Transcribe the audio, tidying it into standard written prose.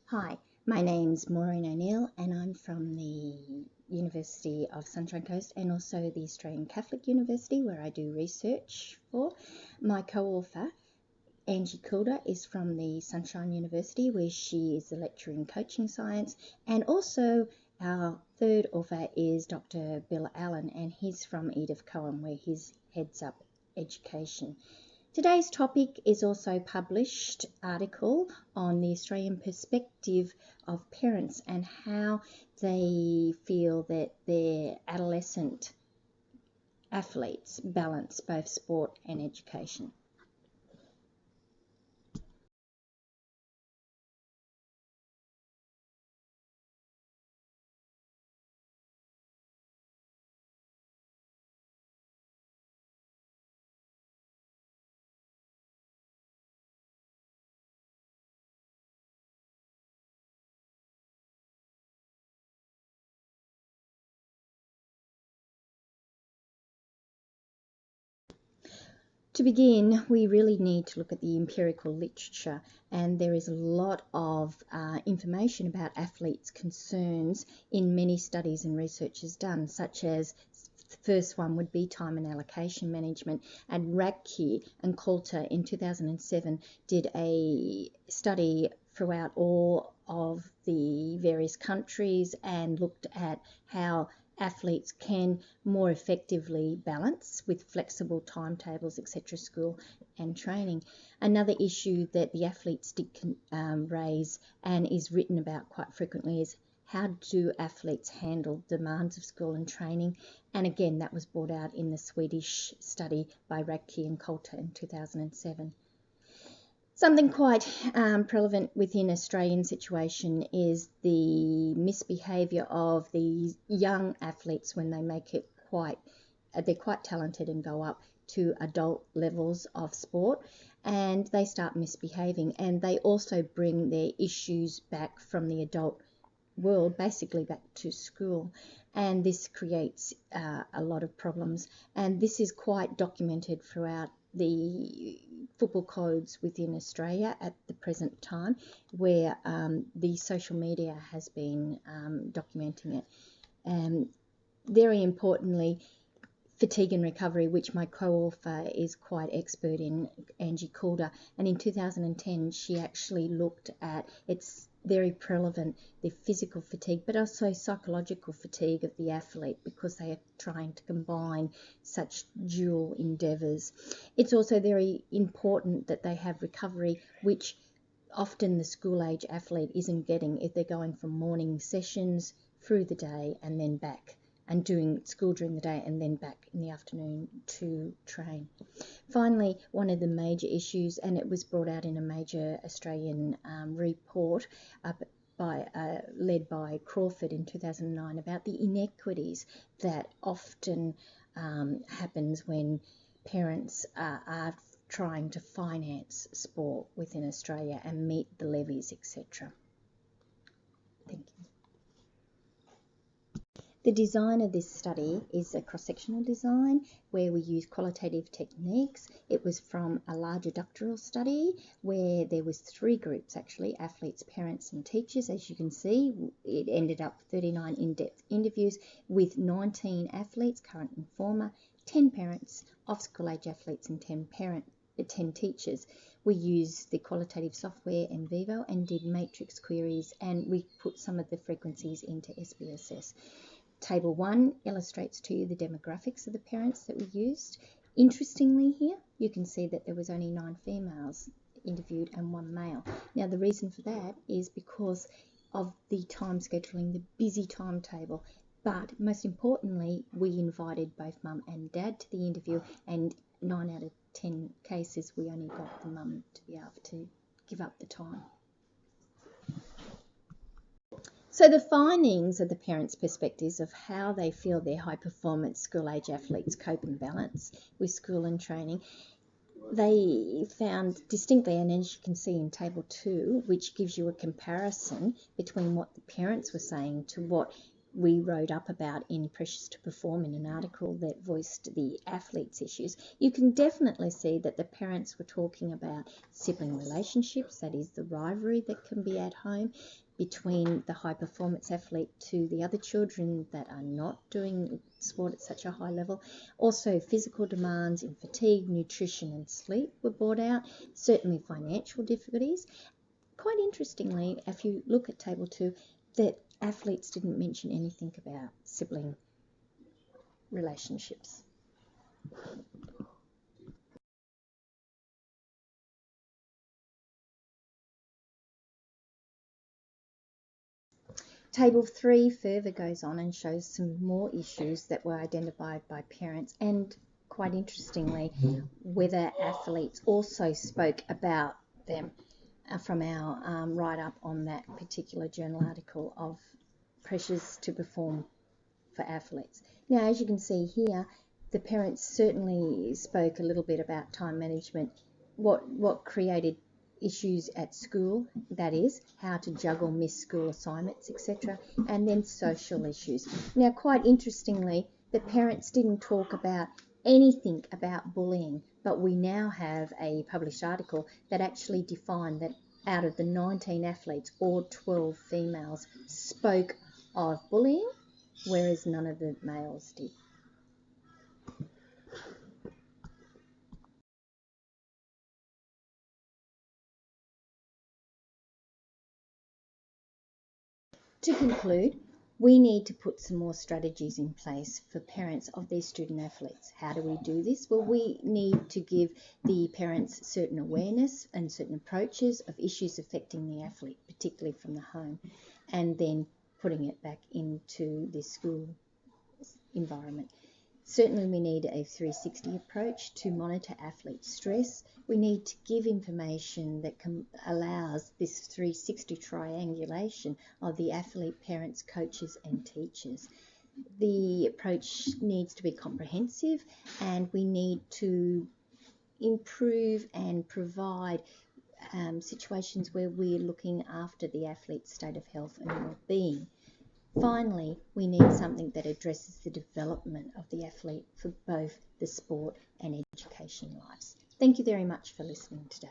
Hi, my name's Maureen O'Neill and I'm from the University of Sunshine Coast and also the Australian Catholic University where I do research for. My co-author, Angie Coulter, is from the Sunshine University where she is a lecturer in coaching science, and also our third author is Dr. Bill Allen, and he's from Edith Cohen where he heads up education. Today's topic is also published article on the Australian perspective of parents and how they feel that their adolescent athletes balance both sport and education. To begin, we really need to look at the empirical literature, and there is a lot of information about athletes' concerns in many studies and researches done, such as the first one would be time and allocation management, and Radke and Coulter in 2007 did a study throughout all of the various countries and looked at how athletes can more effectively balance with flexible timetables, etc., school and training. Another issue that the athletes did raise and is written about quite frequently is how do athletes handle demands of school and training? And again, that was brought out in the Swedish study by Radke and Coulter in 2007. Something quite prevalent within Australian situation is the misbehaviour of the young athletes when they make it they're quite talented and go up to adult levels of sport, and they start misbehaving, and they also bring their issues back from the adult world basically back to school, and this creates a lot of problems, and this is quite documented throughout the football codes within Australia at the present time, where the social media has been documenting it. And very importantly, fatigue and recovery, which my co-author is quite expert in, Angie Coulter, and in 2010 she actually looked at, it's very prevalent, the physical fatigue but also psychological fatigue of the athlete because they are trying to combine such dual endeavours. It's also very important that they have recovery, which often the school age athlete isn't getting if they're going from morning sessions through the day and then back, and doing school during the day and then back in the afternoon to train. Finally, one of the major issues, and it was brought out in a major Australian report led by Crawford in 2009, about the inequities that often happens when parents are trying to finance sport within Australia and meet the levies, etc. Thank you. The design of this study is a cross-sectional design where we use qualitative techniques. It was from a larger doctoral study where there was 3 groups actually, athletes, parents and teachers. As you can see, it ended up 39 in-depth interviews with 19 athletes, current and former, 10 parents of school age athletes and 10 teachers. We used the qualitative software NVivo and did matrix queries, and we put some of the frequencies into SPSS. Table 1 illustrates to you the demographics of the parents that we used. Interestingly here, you can see that there was only 9 females interviewed and 1 male. Now the reason for that is because of the time scheduling, the busy timetable, but most importantly, we invited both mum and dad to the interview, and 9 out of 10 cases we only got the mum to be able to give up the time. So the findings of the parents' perspectives of how they feel their high-performance school-age athletes cope and balance with school and training, they found distinctly, and as you can see in Table 2, which gives you a comparison between what the parents were saying to what we wrote up about in Pressures to Perform in an article that voiced the athletes' issues, you can definitely see that the parents were talking about sibling relationships, that is the rivalry that can be at home between the high performance athlete to the other children that are not doing sport at such a high level. Also physical demands in fatigue, nutrition and sleep were brought out, certainly financial difficulties. Quite interestingly, if you look at table 2, that athletes didn't mention anything about sibling relationships. Table 3 further goes on and shows some more issues that were identified by parents, and quite interestingly, whether athletes also spoke about them from our write-up on that particular journal article of Pressures to Perform for athletes. Now, as you can see here, the parents certainly spoke a little bit about time management, what created issues at school, that is, how to juggle missed school assignments, etc., and then social issues. Now, quite interestingly, the parents didn't talk about anything about bullying, but we now have a published article that actually defined that out of the 19 athletes, all 12 females spoke of bullying, whereas none of the males did. To conclude, we need to put some more strategies in place for parents of these student athletes. How do we do this? Well, we need to give the parents certain awareness and certain approaches of issues affecting the athlete, particularly from the home, and then putting it back into the school environment. Certainly we need a 360 approach to monitor athlete stress. We need to give information that allows this 360 triangulation of the athlete, parents, coaches and teachers. The approach needs to be comprehensive, and we need to improve and provide situations where we're looking after the athlete's state of health and well-being. Finally, we need something that addresses the development of the athlete for both the sport and education lives. Thank you very much for listening today.